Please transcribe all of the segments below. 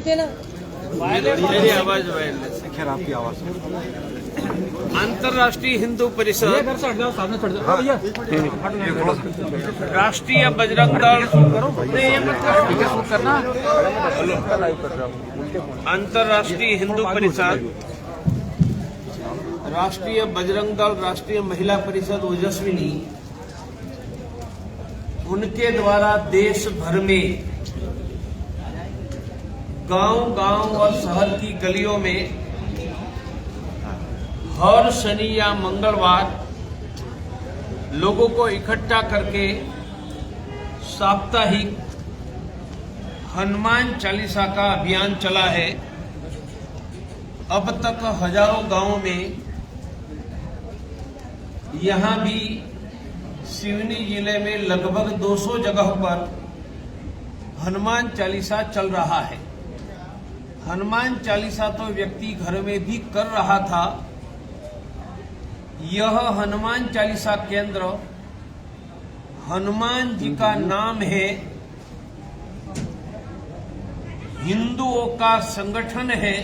देना। मेरी आवाज वायरलेस है। खैर आपकी आवाज अंतर्राष्ट्रीय हिंदू परिषद, राष्ट्रीय बजरंग दल, अंतर्राष्ट्रीय हिंदू परिषद, राष्ट्रीय बजरंग दल, राष्ट्रीय महिला परिषद ओजस्विनी, उनके द्वारा देश भर में गांव-गांव और शहर की गलियों में हर शनि या मंगलवार लोगों को इकट्ठा करके साप्ताहिक हनुमान चालीसा का अभियान चला है। अब तक हजारों गांवों में, यहां भी सिवनी जिले में लगभग 200 जगह पर हनुमान चालीसा चल रहा है। हनुमान चालीसा तो व्यक्ति घर में भी कर रहा था। यह हनुमान चालीसा केंद्र हनुमान जी का नाम है, हिंदुओं का संगठन है,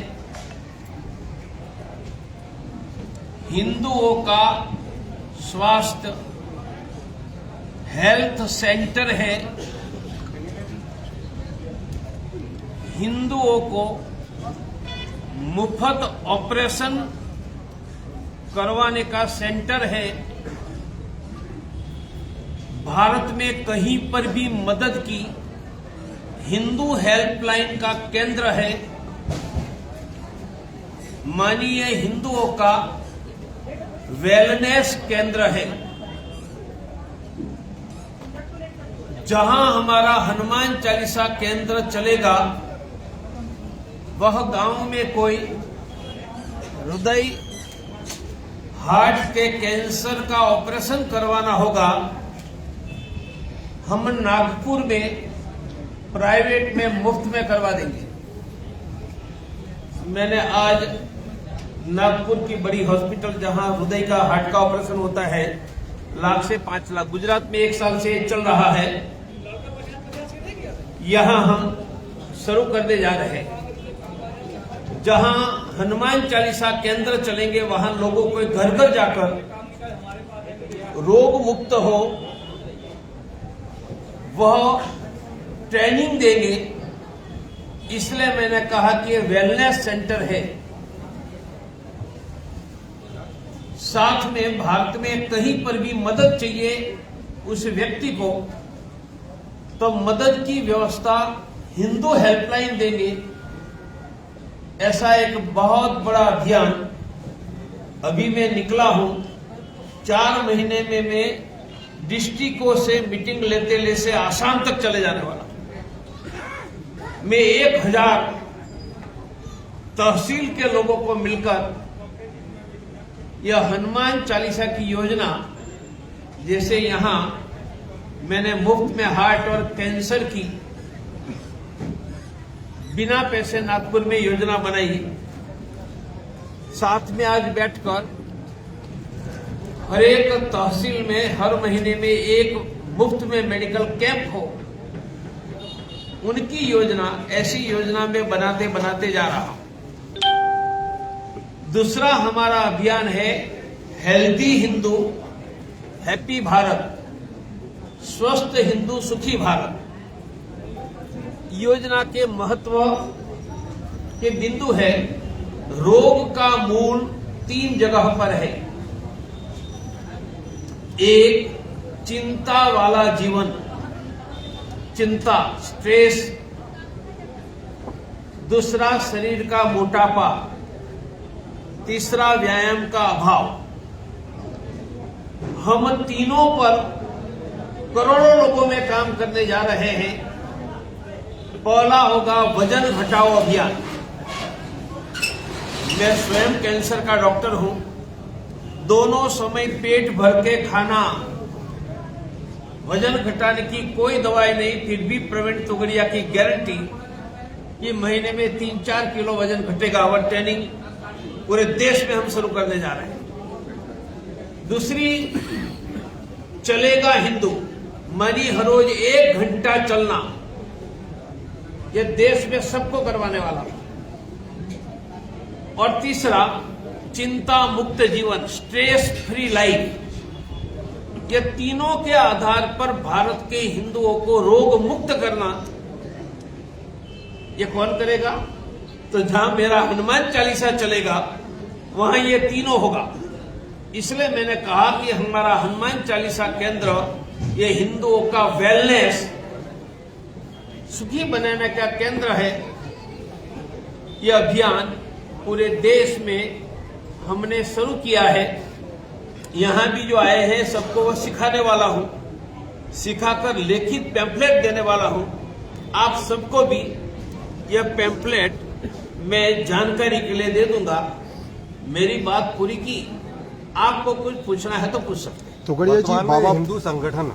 हिंदुओं का स्वास्थ्य हेल्थ सेंटर है, हिंदुओं को मुफ्त ऑपरेशन करवाने का सेंटर है। भारत में कहीं पर भी मदद की हिंदू हेल्पलाइन का केंद्र है। माननीय हिंदुओं का वेलनेस केंद्र है। जहां हमारा हनुमान चालीसा केंद्र चलेगा, वह गांव में कोई हृदय हार्ट के कैंसर का ऑपरेशन करवाना होगा, हम नागपुर में प्राइवेट में मुफ्त में करवा देंगे। मैंने आज नागपुर की बड़ी हॉस्पिटल, जहां हृदय का हार्ट का ऑपरेशन होता है, 1 लाख से 5 लाख, गुजरात में 1 साल से चल रहा है, यहां हम शुरू करने जा रहे हैं। जहां हनुमान चालीसा केंद्र चलेंगे, वहां लोगों को घर घर जाकर रोग मुक्त हो, वह ट्रेनिंग देंगे। इसलिए मैंने कहा कि वेलनेस सेंटर है। साथ में भारत में कहीं पर भी मदद चाहिए उस व्यक्ति को, तो मदद की व्यवस्था हिंदू हेल्पलाइन देंगे। ऐसा एक बहुत बड़ा अभियान अभी मैं निकला हूं। 4 महीने में मैं डिस्ट्रिक्टों से मीटिंग लेते लेते आसाम तक चले जाने वाला। मैं 1000 तहसील के लोगों को मिलकर यह हनुमान चालीसा की योजना, जैसे यहां मैंने मुफ्त में हार्ट और कैंसर की बिना पैसे नागपुर में योजना बनाई, साथ में आज बैठकर हर एक तहसील में हर महीने में एक मुफ्त में मेडिकल कैंप हो, उनकी योजना ऐसी योजना में बनाते बनाते जा रहा हूं। दूसरा हमारा अभियान है हेल्दी हिंदू हैप्पी भारत, स्वस्थ हिंदू सुखी भारत। योजना के महत्व के बिंदु है, रोग का मूल 3 जगह पर है। एक, चिंता वाला जीवन, चिंता स्ट्रेस। दूसरा, शरीर का मोटापा। तीसरा, व्यायाम का अभाव। हम तीनों पर करोड़ों लोगों में काम करने जा रहे हैं। पहला होगा वजन घटाओ अभियान। मैं स्वयं कैंसर का डॉक्टर हूं। दोनों समय पेट भर के खाना, वजन घटाने की कोई दवाई नहीं, फिर भी प्रवीण तोगड़िया की गारंटी कि महीने में 3-4 किलो वजन घटेगा। और ट्रेनिंग पूरे देश में हम शुरू करने जा रहे हैं। दूसरी, चलेगा हिंदू, मानी हर रोज 1 घंटा चलना। ये देश में सबको करवाने वाला हूं। और तीसरा, चिंता मुक्त जीवन, स्ट्रेस फ्री लाइफ। ये तीनों के आधार पर भारत के हिंदुओं को रोग मुक्त करना, ये कौन करेगा? तो जहां मेरा हनुमान चालीसा चलेगा वहां ये तीनों होगा। इसलिए मैंने कहा कि हमारा हनुमान चालीसा केंद्र ये हिंदुओं का वेलनेस, सुखी बनाने का केंद्र है। यह अभियान पूरे देश में हमने शुरू किया है। यहां भी जो आए हैं सबको वह सिखाने वाला हूं, सिखाकर लिखित पैम्फलेट देने वाला हूं। आप सबको भी यह पैम्फलेट मैं जानकारी के लिए दे दूंगा। मेरी बात पूरी की। आपको कुछ पूछना है तो पूछ सकते हैं। तोगड़िया जी, बाबा हिंदू संगठन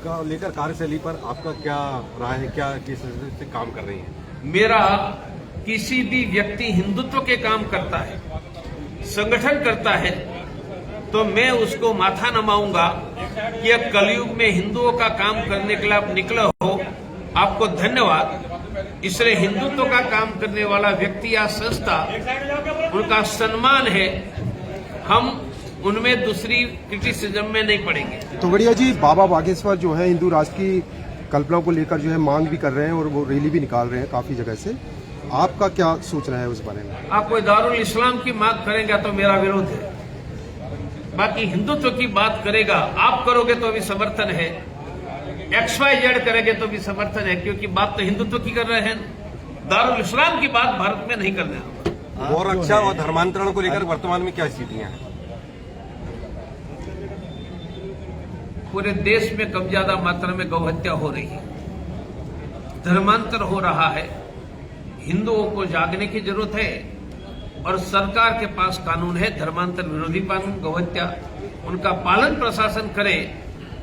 का लेकर कार्यशैली पर आपका क्या राय है, क्या किस तरह से काम कर रही है? मेरा किसी भी व्यक्ति हिंदुत्व के काम करता है, संगठन करता है, तो मैं उसको माथा नमाऊंगा कि यह कलयुग में हिंदुओं का काम करने के लिए आप निकले हो, आपको धन्यवाद। इसलिए हिंदुत्व का काम करने वाला व्यक्ति या संस्था, उनका सम्मान है। हम उनमें दूसरी क्रिटिसिज्म में नहीं पड़ेंगे। तोगड़िया जी, बाबा बागेश्वर जो है हिंदू राष्ट्र की कल्पना को लेकर जो है मांग भी कर रहे हैं और वो रैली भी निकाल रहे हैं काफी जगह से। आपका क्या सोचना है उस बारे में? आप कोई दारुल इस्लाम की मांग करेंगे तो मेरा विरोध है। बाकी हिंदुत्व की बात करेगा, आप करोगे तो भी समर्थन है, XYZ करेंगे तो भी समर्थन है, क्योंकि बात तो हिंदुत्व की कर रहे हैं। दारुल इस्लाम की बात भारत में नहीं करने होगा। गौरक्षा और धर्मांतरण को लेकर वर्तमान में क्या स्थितियां हैं? पूरे देश में कम ज्यादा मात्रा में गौ हत्या हो रही है, धर्मांतर हो रहा है। हिंदुओं को जागने की जरूरत है और सरकार के पास कानून है, धर्मांतर विरोधी कानून, गौ हत्या, उनका पालन प्रशासन करे,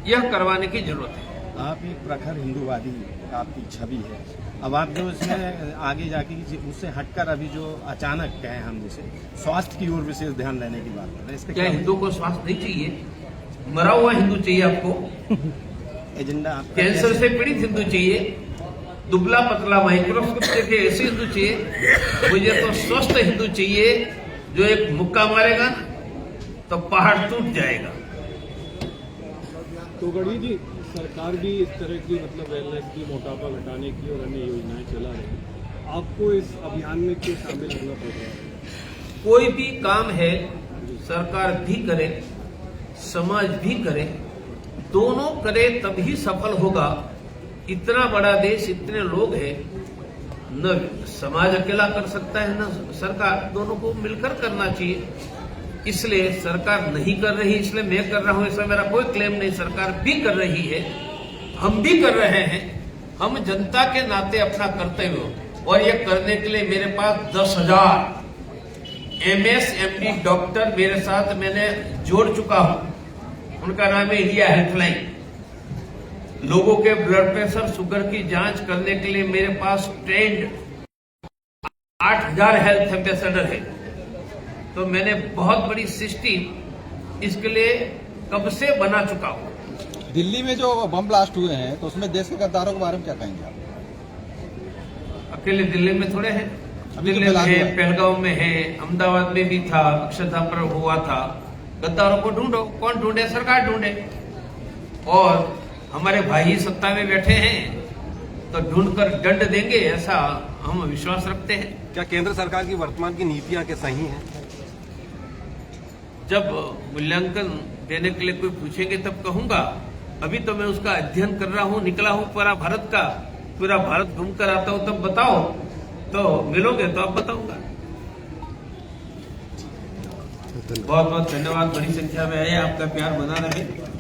यह करवाने की जरूरत है। आप एक प्रखर हिंदूवादी आपकी छवि है। अब आप जो इसमें आगे जाके उससे हटकर अभी जो अचानक कहें हम जैसे स्वास्थ्य की ओर विशेष ध्यान देने की बात कर रहे हैं, इसका क्या हिंदू को स्वास्थ्य नहीं चाहिए? मरा हुआ हिंदू चाहिए आपको? एजेंडा आपका कैंसर से पीड़ित हिंदू चाहिए? दुबला पतला माइक्रोस्कोप देखे ऐसे हिंदू चाहिए? मुझे तो स्वस्थ हिंदू चाहिए, जो एक मुक्का मारेगा तो पहाड़ टूट जाएगा। तोगड़ी जी, सरकार भी इस तरह की मतलब वेलनेस की, मोटापा घटाने की और अन्य योजनाएं चला रही है। आपको इस अभियान में क्यों शामिल होना पड़ रहा है? कोई भी काम है, सरकार भी करे, समाज भी करे, दोनों करे तभी सफल होगा। इतना बड़ा देश, इतने लोग हैं, न समाज अकेला कर सकता है न सरकार, दोनों को मिलकर करना चाहिए। इसलिए सरकार नहीं कर रही, इसलिए मैं कर रहा हूं, ऐसा मेरा कोई क्लेम नहीं। सरकार भी कर रही है, हम भी कर रहे हैं। हम जनता के नाते अपना कर्तव्य, और ये करने के लिए मेरे पास 10,000 MS MD डॉक्टर मेरे साथ मैंने जोड़ चुका हूं। उनका नाम है इंडिया हेल्पलाइन। लोगों के ब्लड प्रेशर, शुगर की जांच करने के लिए मेरे पास ट्रेंड 8,000 हेल्थ एम्बेसडर है। तो मैंने बहुत बड़ी सिस्टम इसके लिए कब से बना चुका हूं। दिल्ली में जो बम ब्लास्ट हुए हैं तो उसमें देश के गद्दारों के बारे में क्या कहेंगे आप? अकेले दिल्ली में थोड़े हैं, दिल्ली में है, पहलगांव में है, अहमदाबाद में भी था, अक्षरधाम पर हुआ था। गद्दारों को ढूंढो, कौन ढूंढे? सरकार ढूंढे। और हमारे भाई सत्ता में बैठे हैं तो ढूंढकर दंड देंगे, ऐसा हम विश्वास रखते हैं। क्या केंद्र सरकार की वर्तमान की नीतियां क्या सही हैं? जब मूल्यांकन देने के लिए कोई पूछेंगे तब कहूंगा। अभी तो मैं उसका अध्ययन कर रहा हूं, निकला हूं पूरा भारत का, पूरा भारत घूमकर आता हूं, तब बताओ। तो मिलोगे तो आप बताऊंगा। बहुत बहुत धन्यवाद, बड़ी संख्या में आए, आपका प्यार बना रहे।